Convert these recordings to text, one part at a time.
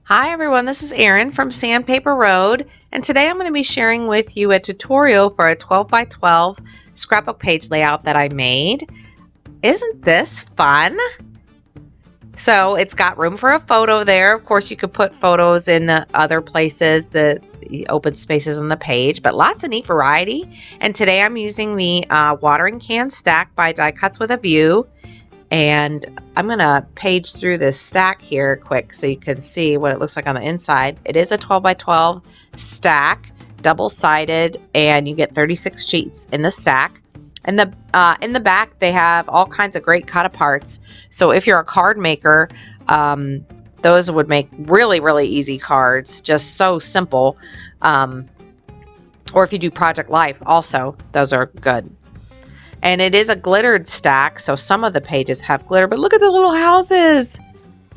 Hi everyone, this is Erin from Sandpaper Road, and today I'm going to be sharing with you a tutorial for a 12 by 12 scrapbook page layout that I made. Isn't this fun? So it's got room for a photo there. Of course, you could put photos in the other places, the open spaces on the page, but lots of neat variety. And today I'm using the watering can stack by Die Cuts with a View. And I'm going to page through this stack here quick so you can see what it looks like on the inside. It is a 12 by 12 stack, double-sided, and you get 36 sheets in the stack. And in the back, they have all kinds of great cut-aparts. So if you're a card maker, those would make really, really easy cards, just so simple. Or if you do Project Life, also, those are good. And it is a glittered stack, so some of the pages have glitter, but look at the little houses.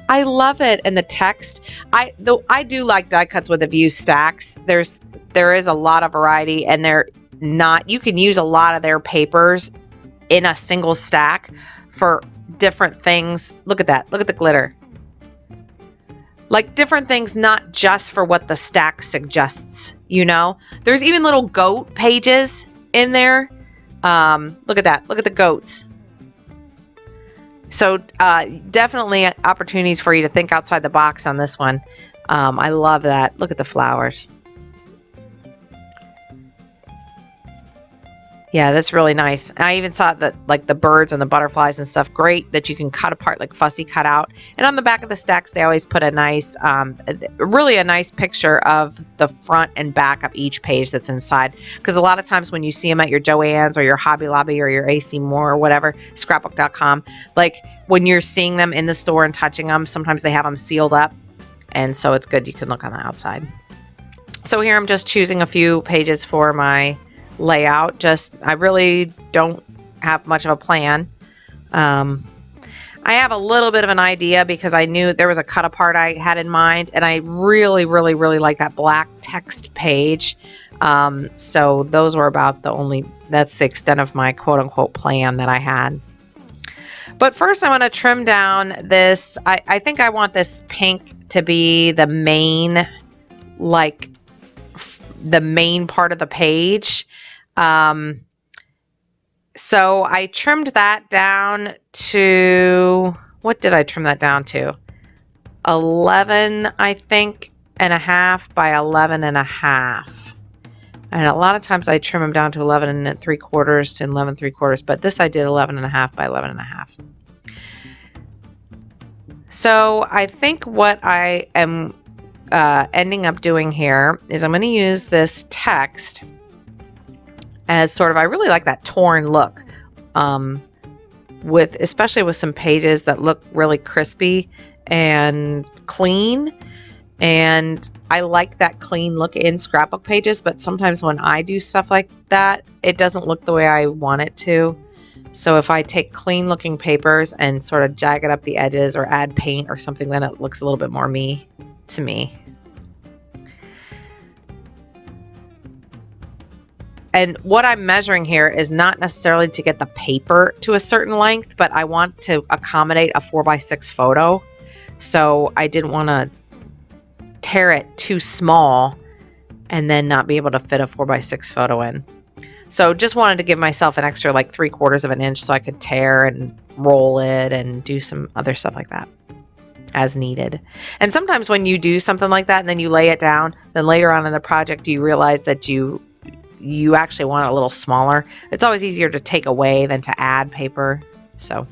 I love it. And the text, I do like Die Cuts with a View stacks. There is a lot of variety, and you can use a lot of their papers in a single stack for different things. Look at that. Look at the glitter. Like different things, not just for what the stack suggests, you know? There's even little goat pages in there. Look at that. Look at the goats. So definitely opportunities for you to think outside the box on this one. I love that. Look at the flowers. Yeah, that's really nice. I even saw that, like the birds and the butterflies and stuff, great that you can cut apart, like fussy cut out. And on the back of the stacks, they always put a nice, really a nice picture of the front and back of each page that's inside. Because a lot of times when you see them at your Joann's or your Hobby Lobby or your AC Moore or whatever, scrapbook.com, like when you're seeing them in the store and touching them, sometimes they have them sealed up. And so it's good you can look on the outside. So here I'm just choosing a few pages for my layout. I really don't have much of a plan. I have a little bit of an idea because I knew there was a cut apart I had in mind, and I really like that black text page. So those were about that's the extent of my quote unquote plan that I had. But first I want to trim down this. I think I want this pink to be the main, like the main part of the page. So I trimmed that down to, what did I trim that down to? 11, I think, and a half by 11 and a half. And a lot of times I trim them down to 11 and 3/4 to 11 3/4, but this I did 11 and a half by 11 and a half. So I think what I am ending up doing here is I'm going to use this text as sort of, I really like that torn look, especially with some pages that look really crispy and clean. And I like that clean look in scrapbook pages, but sometimes when I do stuff like that, it doesn't look the way I want it to. So if I take clean looking papers and sort of jag it up the edges or add paint or something, then it looks a little bit more me to me. And what I'm measuring here is not necessarily to get the paper to a certain length, but I want to accommodate a 4x6 photo. So I didn't want to tear it too small and then not be able to fit a 4x6 photo in. So just wanted to give myself an extra like 3/4 of an inch so I could tear and roll it and do some other stuff like that as needed. And sometimes when you do something like that and then you lay it down, then later on in the project you realize that you actually want it a little smaller. It's always easier to take away than to add paper. So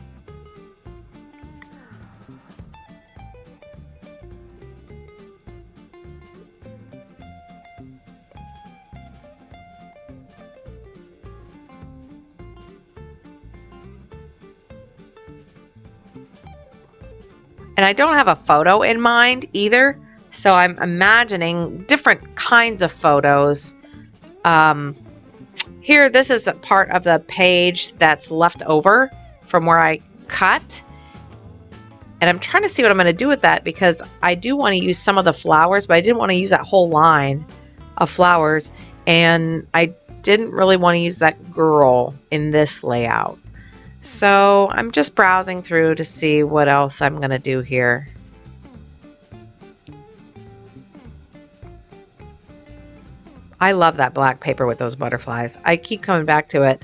and I don't have a photo in mind either. So I'm imagining different kinds of photos. Here, this is a part of the page that's left over from where I cut. And I'm trying to see what I'm going to do with that because I do want to use some of the flowers, but I didn't want to use that whole line of flowers. And I didn't really want to use that girl in this layout. So I'm just browsing through to see what else I'm going to do here. I love that black paper with those butterflies. I keep coming back to it.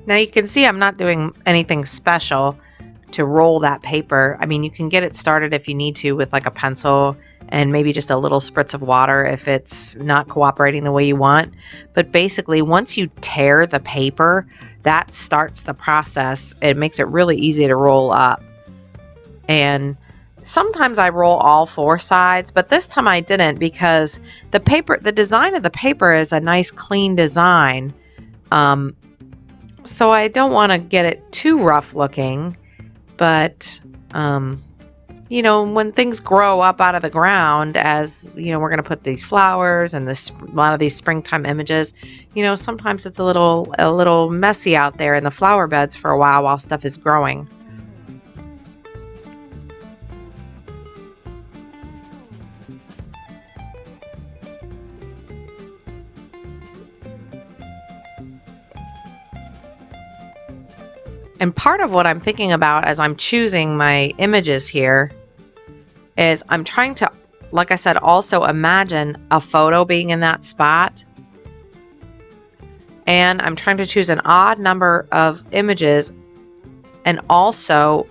Now you can see I'm not doing anything special to roll that paper. I mean, you can get it started if you need to with like a pencil and maybe just a little spritz of water if it's not cooperating the way you want. But basically, once you tear the paper, that starts the process. It makes it really easy to roll up. And sometimes I roll all four sides, but this time I didn't because the design of the paper is a nice clean design. So I don't want to get it too rough looking, but, you know, when things grow up out of the ground, as, you know, we're going to put these flowers and a lot of these springtime images, you know, sometimes it's a little messy out there in the flower beds for a while stuff is growing. And part of what I'm thinking about as I'm choosing my images here is I'm trying to, like I said, also imagine a photo being in that spot. And I'm trying to choose an odd number of images and also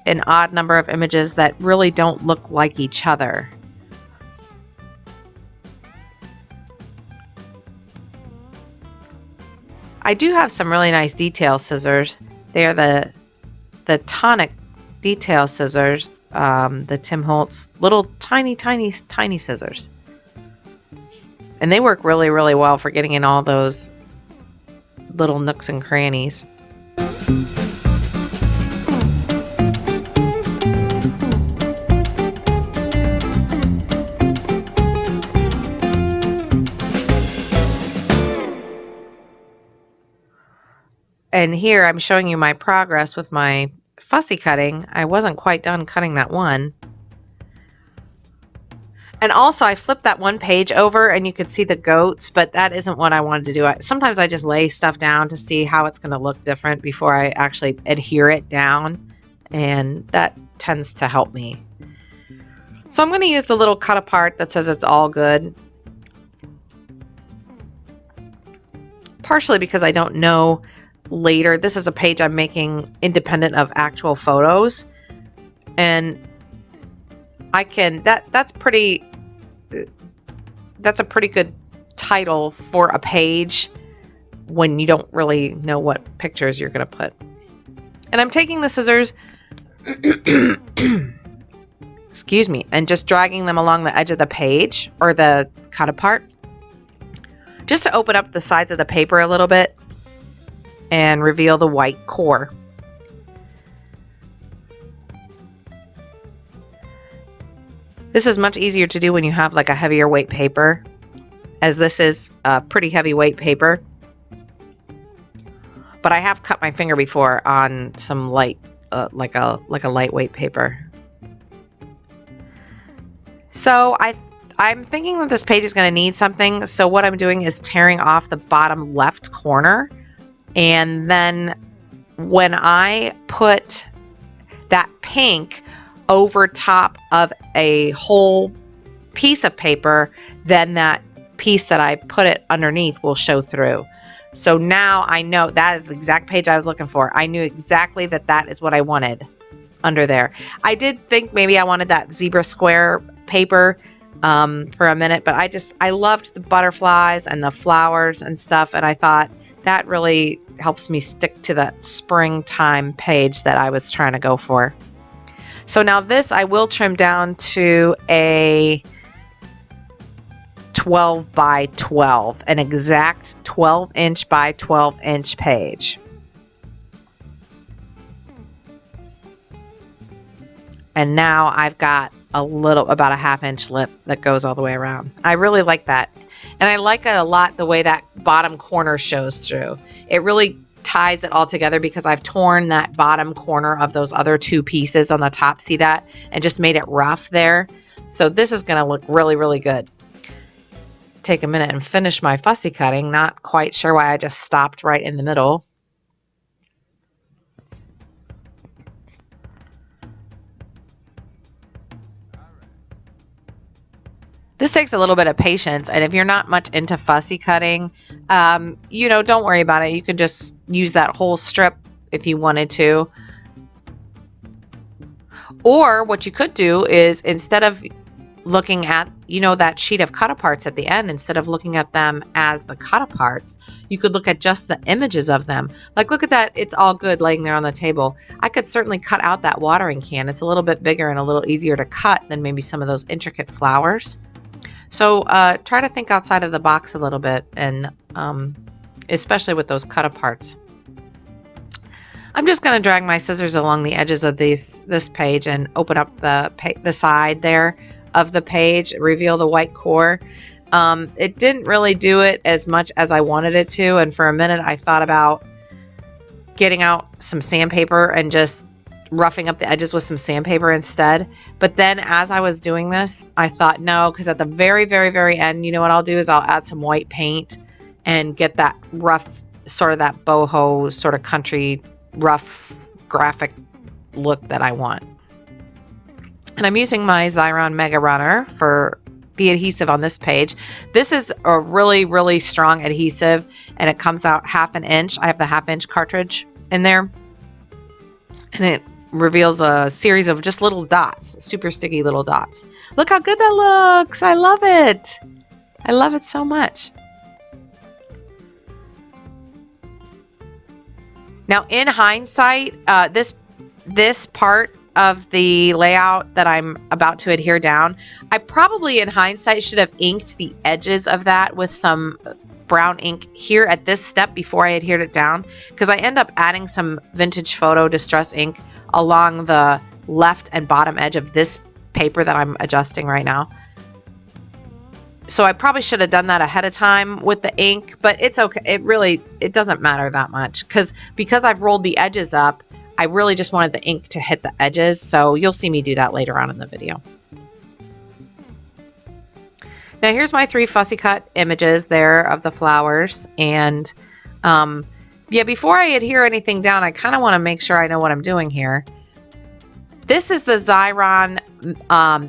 an odd number of images that really don't look like each other. I do have some really nice detail scissors. They are the Tonic detail scissors, the Tim Holtz little tiny scissors. And they work really, really well for getting in all those little nooks and crannies. And here I'm showing you my progress with my fussy cutting. I wasn't quite done cutting that one. And also I flipped that one page over and you could see the goats, but that isn't what I wanted to do. Sometimes I just lay stuff down to see how it's going to look different before I actually adhere it down. And that tends to help me. So I'm going to use the little cut apart that says it's all good. Partially because I don't know later. This is a page I'm making independent of actual photos, and I can that's a pretty good title for a page when you don't really know what pictures you're going to put. And I'm taking the scissors excuse me, and just dragging them along the edge of the page or the cut apart just to open up the sides of the paper a little bit and reveal the white core. This is much easier to do when you have like a heavier weight paper, as this is a pretty heavy weight paper. But I have cut my finger before on some light, like a lightweight paper. So I'm thinking that this page is going to need something. So what I'm doing is tearing off the bottom left corner. And then when I put that pink over top of a whole piece of paper, then that piece that I put it underneath will show through. So now I know that is the exact page I was looking for. I knew exactly that is what I wanted under there. I did think maybe I wanted that zebra square paper for a minute, but I loved the butterflies and the flowers and stuff, and I thought That really helps me stick to that springtime page that I was trying to go for. So now this I will trim down to a 12 by 12, an exact 12-inch by 12-inch page. And now I've got about a half-inch lip that goes all the way around. I really like that. And I like it a lot the way that bottom corner shows through. It really ties it all together because I've torn that bottom corner of those other two pieces on the top. See that? And just made it rough there. So this is going to look really, really good. Take a minute and finish my fussy cutting. Not quite sure why I just stopped right in the middle. This takes a little bit of patience, and if you're not much into fussy cutting, you know, don't worry about it. You can just use that whole strip if you wanted to. Or what you could do is, instead of looking at, you know, that sheet of cut-aparts at the end, instead of looking at them as the cut-aparts, you could look at just the images of them. Like, look at that. It's all good laying there on the table. I could certainly cut out that watering can. It's a little bit bigger and a little easier to cut than maybe some of those intricate flowers. So try to think outside of the box a little bit, and especially with those cut-aparts. I'm just going to drag my scissors along the edges of this page and open up the side there of the page, reveal the white core. It didn't really do it as much as I wanted it to, and for a minute I thought about getting out some sandpaper and just roughing up the edges with some sandpaper instead. But then as I was doing this, I thought no, because at the very, very, very end, you know what I'll do is I'll add some white paint and get that rough, sort of that boho, sort of country, rough, graphic look that I want. And I'm using my Xyron Mega Runner for the adhesive on this page. This is a really, really strong adhesive, and it comes out 1/2 inch. I have the 1/2 inch cartridge in there, and it reveals a series of just little dots, super sticky little dots. Look how good that looks. I love it. I love it so much. Now, in hindsight, this part of the layout that I'm about to adhere down, I probably in hindsight should have inked the edges of that with some brown ink here at this step before I adhered it down, because I end up adding some vintage photo distress ink along the left and bottom edge of this paper that I'm adjusting right now. So I probably should have done that ahead of time with the ink, but it's okay. It doesn't matter that much because I've rolled the edges up. I really just wanted the ink to hit the edges, so you'll see me do that later on in the video. Now here's my 3 fussy cut images there of the flowers, and yeah, before I adhere anything down, I kind of want to make sure I know what I'm doing here. This is the Xyron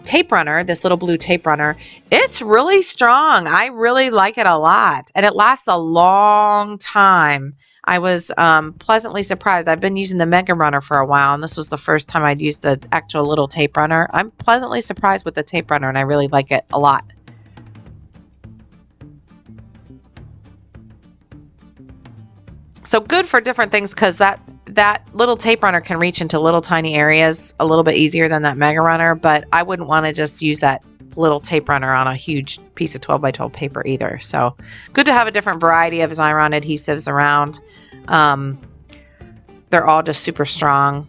tape runner, this little blue tape runner. It's really strong. I really like it a lot, and it lasts a long time. I was pleasantly surprised. I've been using the Mega Runner for a while, and this was the first time I'd used the actual little tape runner. I'm pleasantly surprised with the tape runner, and I really like it a lot. So good for different things, because that little tape runner can reach into little tiny areas a little bit easier than that Mega Runner, but I wouldn't want to just use that little tape runner on a huge piece of 12 by 12 paper either. So good to have a different variety of Xyron adhesives around. They're all just super strong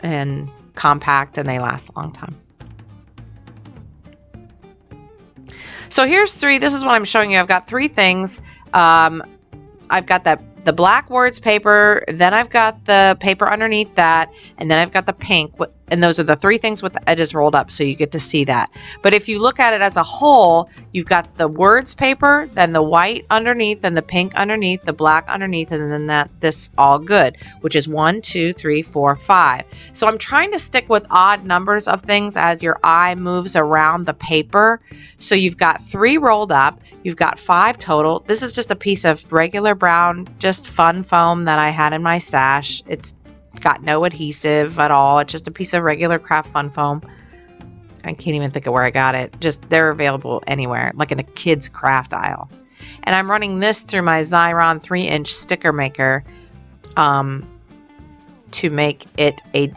and compact, and they last a long time. So here's 3. This is what I'm showing you. I've got 3 things. I've got the black words paper, then I've got the paper underneath that, and then I've got the pink, and those are the 3 things with the edges rolled up, so you get to see that. But if you look at it as a whole, you've got the words paper, then the white underneath, then the pink underneath, the black underneath, and then this all good, which is 1, 2, 3, 4, 5. So I'm trying to stick with odd numbers of things as your eye moves around the paper. So you've got 3 rolled up, you've got 5 total. This is just a piece of regular brown, just fun foam that I had in my stash. It's got no adhesive at all. It's just a piece of regular craft fun foam. I can't even think of where I got it. Just they're available anywhere, like in the kids craft aisle. And I'm running this through my Xyron 3-inch sticker maker to make it a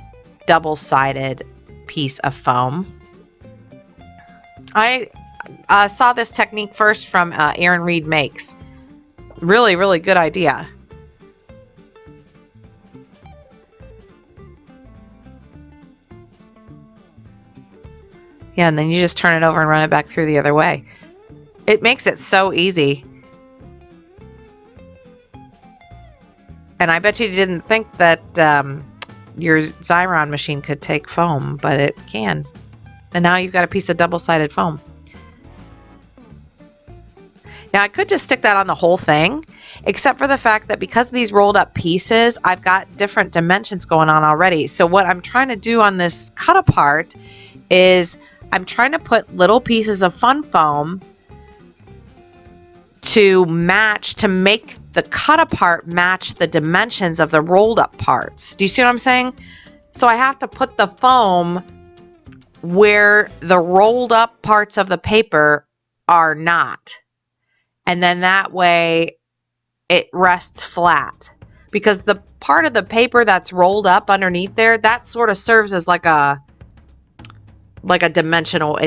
double-sided piece of foam. I saw this technique first from Aaron Reed Makes. Really, really good idea. Yeah, and then you just turn it over and run it back through the other way. It makes it so easy. And I bet you didn't think that your Xyron machine could take foam, but it can. And now you've got a piece of double-sided foam. Now I could just stick that on the whole thing, except for the fact that because of these rolled up pieces, I've got different dimensions going on already. So what I'm trying to do on this cut apart is I'm trying to put little pieces of fun foam to make the cut apart match the dimensions of the rolled up parts. Do you see what I'm saying? So I have to put the foam where the rolled up parts of the paper are not. And then that way it rests flat. Because the part of the paper that's rolled up underneath there, that sort of serves as like a dimensional,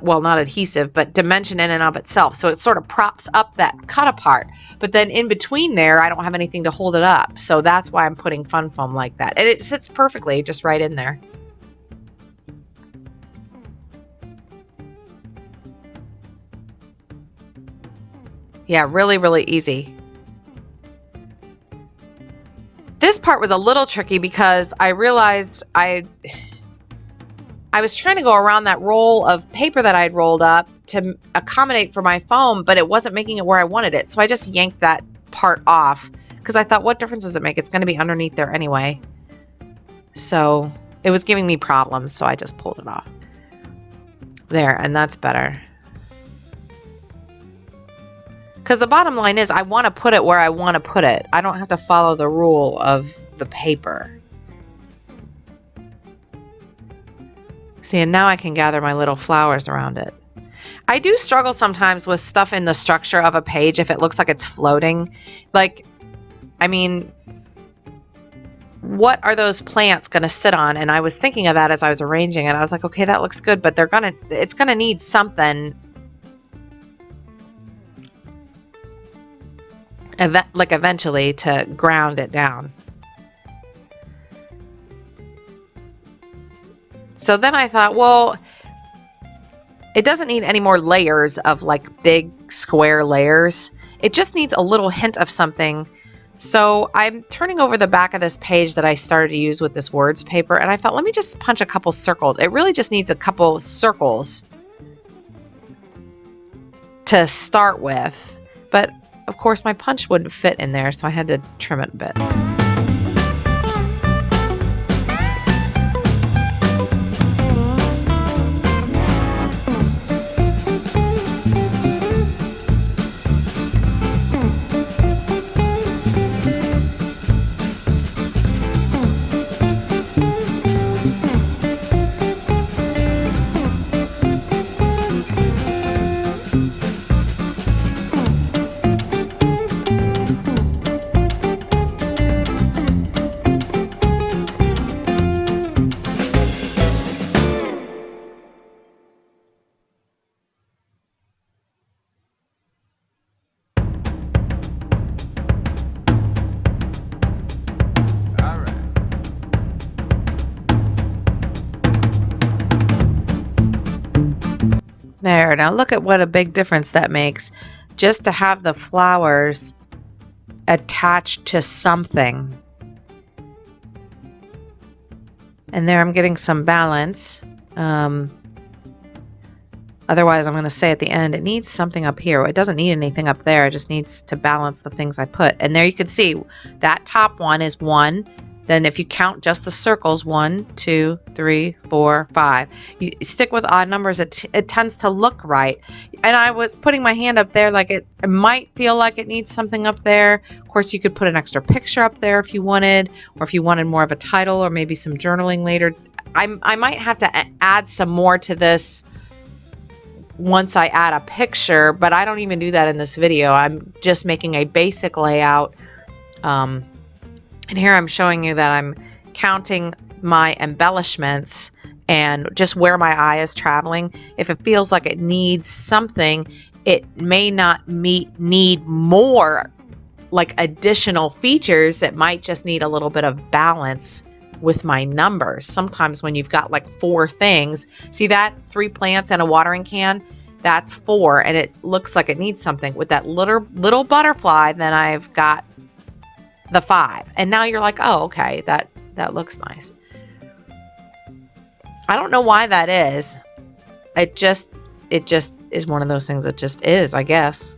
well, not adhesive, but dimension in and of itself. So it sort of props up that cut apart. But then in between there, I don't have anything to hold it up. So that's why I'm putting fun foam like that. And it sits perfectly just right in there. Yeah, really, really easy. This part was a little tricky because I realized I was trying to go around that roll of paper that I'd rolled up to accommodate for my foam, but it wasn't making it where I wanted it. So I just yanked that part off because I thought, what difference does it make? It's going to be underneath there anyway. So it was giving me problems, so I just pulled it off. There, and that's better. Because the bottom line is I want to put it where I want to put it. I don't have to follow the rule of the paper. See, and now I can gather my little flowers around it. I do struggle sometimes with stuff in the structure of a page if it looks like it's floating. Like, I mean, what are those plants going to sit on? And I was thinking of that as I was arranging it. I was like, okay, that looks good, but it's going to need something eventually to ground it down. So then I thought, well, it doesn't need any more layers of like big square layers. It just needs a little hint of something. So I'm turning over the back of this page that I started to use with this words paper, and I thought, let me just punch a couple circles. It really just needs a couple circles to start with. But of course, my punch wouldn't fit in there, so I had to trim it a bit. There, now look at what a big difference that makes just to have the flowers attached to something. And there I'm getting some balance. Otherwise I'm going to say at the end, it needs something up here. It doesn't need anything up there. It just needs to balance the things I put. And there you can see that top one is 1. Then if you count just the circles, 1, 2, 3, 4, 5. You stick with odd numbers, it tends to look right. And I was putting my hand up there like it might feel like it needs something up there. Of course, you could put an extra picture up there if you wanted, or if you wanted more of a title or maybe some journaling later. I might have to add some more to this once I add a picture, but I don't even do that in this video. I'm just making a basic layout. And here I'm showing you that I'm counting my embellishments and just where my eye is traveling. If it feels like it needs something, it may not need more like additional features. It might just need a little bit of balance with my numbers. Sometimes when you've got like 4 things, see that 3 plants and a watering can, that's 4, and it looks like it needs something. With that little butterfly, then I've got the 5, and now you're like, oh, okay, that looks nice. I don't know why that is. It just is one of those things that just is, I guess.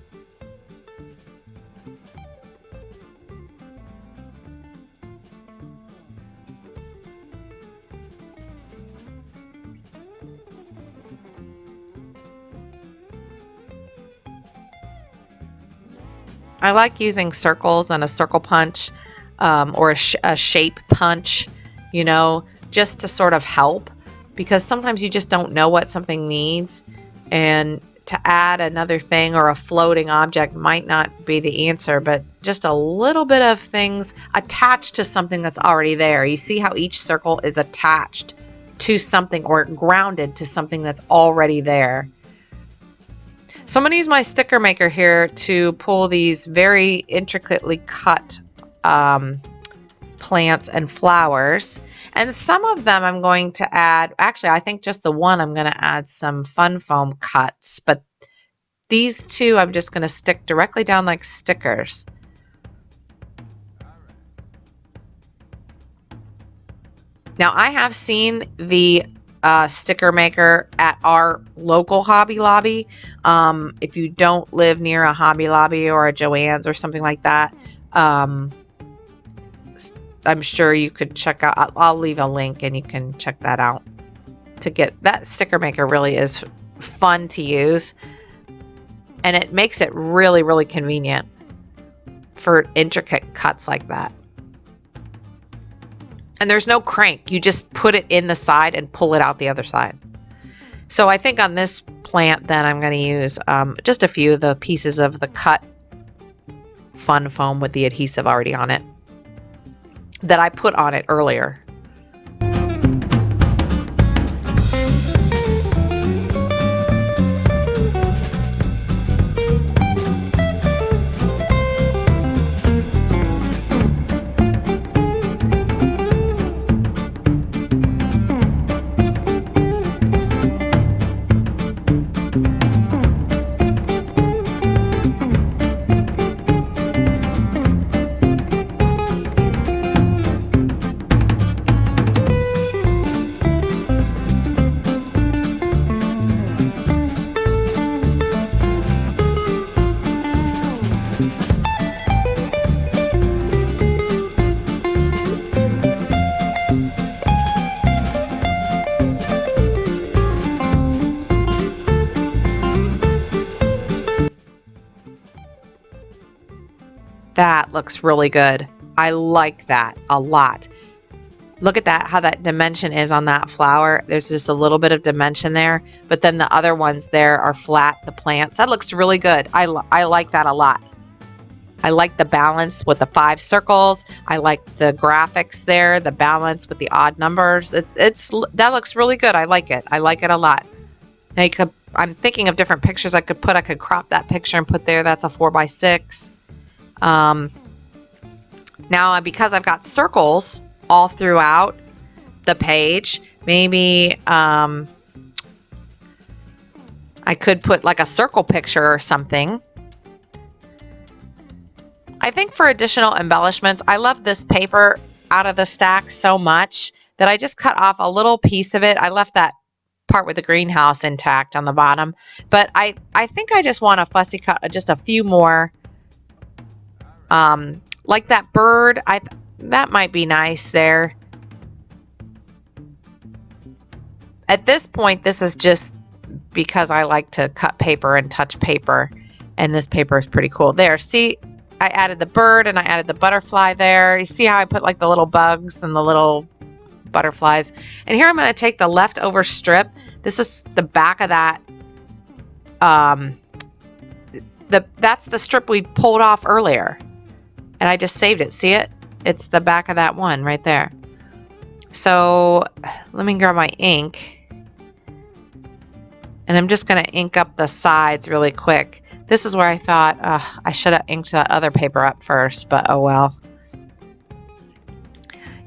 I like using circles and a circle punch, or a shape punch, you know, just to sort of help, because sometimes you just don't know what something needs, and to add another thing or a floating object might not be the answer, but just a little bit of things attached to something that's already there. You see how each circle is attached to something or grounded to something that's already there. So I'm going to use my sticker maker here to pull these very intricately cut plants and flowers. And some of them I'm going to add, actually I think just the one I'm going to add some fun foam cuts, but these 2 I'm just going to stick directly down like stickers. Now I have seen the sticker maker at our local Hobby Lobby. If you don't live near a Hobby Lobby or a Joann's or something like that, I'm sure you could check out. I'll leave a link and you can check that out. To get that sticker maker really is fun to use, and it makes it really, really convenient for intricate cuts like that. And there's no crank. You just put it in the side and pull it out the other side. So I think on this plant then I'm going to use just a few of the pieces of the cut fun foam with the adhesive already on it that I put on it earlier. That looks really good. I like that a lot. Look at that, how that dimension is on that flower. There's just a little bit of dimension there, but then the other ones there are flat, the plants. That looks really good. I like that a lot. I like the balance with the 5 circles. I like the graphics there, the balance with the odd numbers. That looks really good. I like it. I like it a lot. Now I'm thinking of different pictures I could put. I could crop that picture and put there. That's a 4x6. Now, because I've got circles all throughout the page, maybe I could put like a circle picture or something. I think for additional embellishments, I love this paper out of the stack so much that I just cut off a little piece of it. I left that part with the greenhouse intact on the bottom, but I think I just want to fussy cut just a few more. Like that bird, that might be nice there. At this point, this is just because I like to cut paper and touch paper, and this paper is pretty cool. There, see, I added the bird and I added the butterfly there. You see how I put like the little bugs and the little butterflies. And here I'm going to take the leftover strip. This is the back of that that's the strip we pulled off earlier. And I just saved it. See it? It's the back of that one right there. So let me grab my ink. And I'm just going to ink up the sides really quick. This is where I thought, I should have inked that other paper up first, but oh well.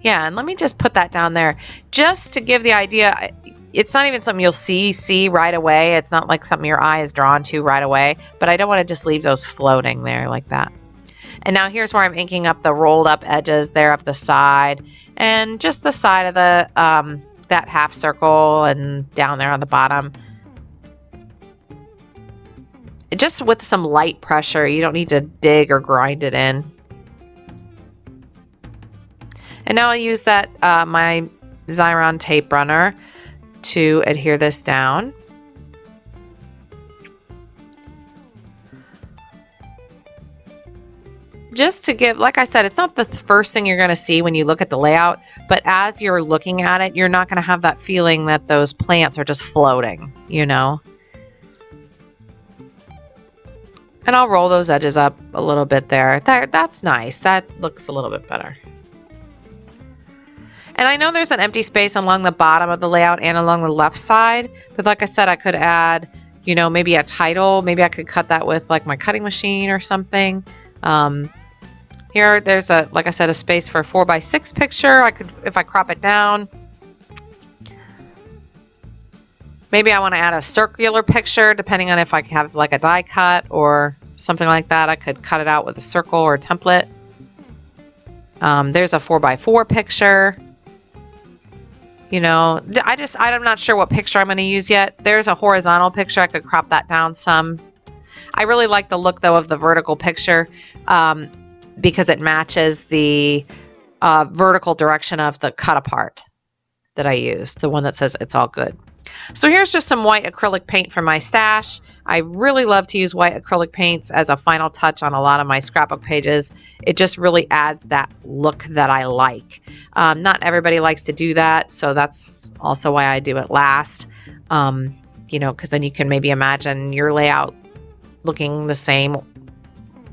Yeah, and let me just put that down there just to give the idea. It's not even something you'll see right away. It's not like something your eye is drawn to right away, but I don't want to just leave those floating there like that. And now here's where I'm inking up the rolled up edges there of the side and just the side of the that half circle and down there on the bottom. Just with some light pressure. You don't need to dig or grind it in. And now I'll use that my Xyron tape runner to adhere this down. Just to give, like I said, it's not the first thing you're going to see when you look at the layout, but as you're looking at it, you're not going to have that feeling that those plants are just floating, you know. And I'll roll those edges up a little bit there. That's nice. That looks a little bit better. And I know there's an empty space along the bottom of the layout and along the left side, but like I said, I could add, you know, maybe a title. Maybe I could cut that with like my cutting machine or something. Here, there's like I said, a space for a 4x6 picture. I could, if I crop it down. Maybe I want to add a circular picture, depending on if I have like a die cut or something like that. I could cut it out with a circle or a template. There's a 4x4 picture. You know, I'm not sure what picture I'm going to use yet. There's a horizontal picture. I could crop that down some. I really like the look, though, of the vertical picture because it matches the vertical direction of the cut apart that I used, the one that says it's all good. So here's just some white acrylic paint from my stash. I really love to use white acrylic paints as a final touch on a lot of my scrapbook pages. It just really adds that look that I like. Not everybody likes to do that, so that's also why I do it last. You know, because then you can maybe imagine your layout looking the same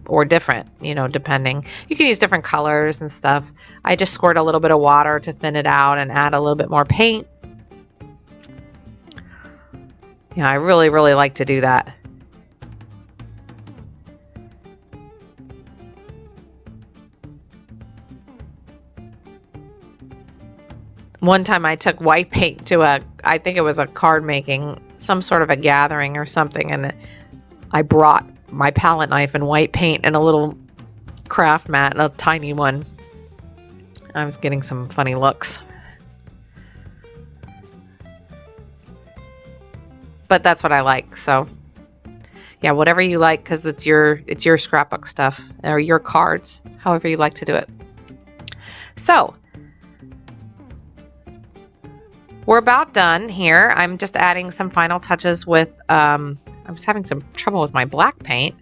or different, you know, depending. You can use different colors and stuff. I just squirt a little bit of water to thin it out and add a little bit more paint. Yeah, I really, really like to do that. One time I took white paint to I think it was a card making, some sort of a gathering or something, and I brought my palette knife and white paint and a little craft mat, a tiny one. I was getting some funny looks. But that's what I like, so yeah, whatever you like, because it's your scrapbook stuff or your cards, however you like to do it. So we're about done here. I'm just adding some final touches with I was having some trouble with my black paint.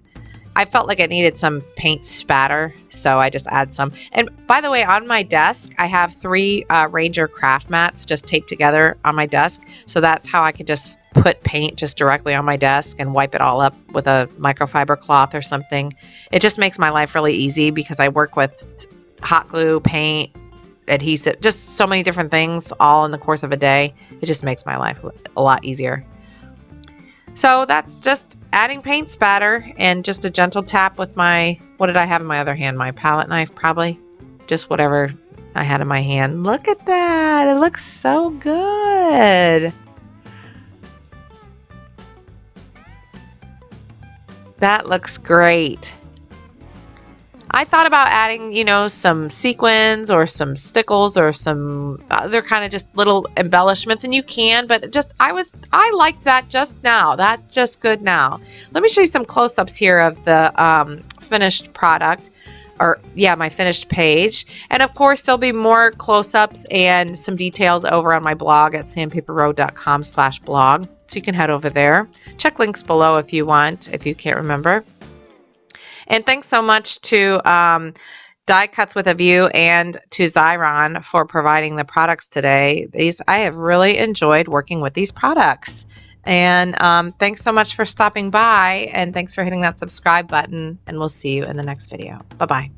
I felt like it needed some paint spatter, so I just add some. And by the way, on my desk, I have 3 Ranger craft mats just taped together on my desk. So that's how I could just put paint just directly on my desk and wipe it all up with a microfiber cloth or something. It just makes my life really easy because I work with hot glue, paint, adhesive, just so many different things all in the course of a day. It just makes my life a lot easier. So that's just adding paint spatter and just a gentle tap with my, what did I have in my other hand? My palette knife, probably. Just whatever I had in my hand. Look at that. It looks so good. That looks great. I thought about adding, you know, some sequins or some stickles or some other kind of just little embellishments, and you can, but just I liked that just now. That's just good now. Let me show you some close-ups here of the finished product, or yeah, my finished page. And of course, there'll be more close-ups and some details over on my blog at sandpaperroad.com/blog. So you can head over there. Check links below if you want, if you can't remember. And thanks so much to Die Cuts with a View and to Xyron for providing the products today. I have really enjoyed working with these products. And thanks so much for stopping by, and thanks for hitting that subscribe button, and we'll see you in the next video. Bye-bye.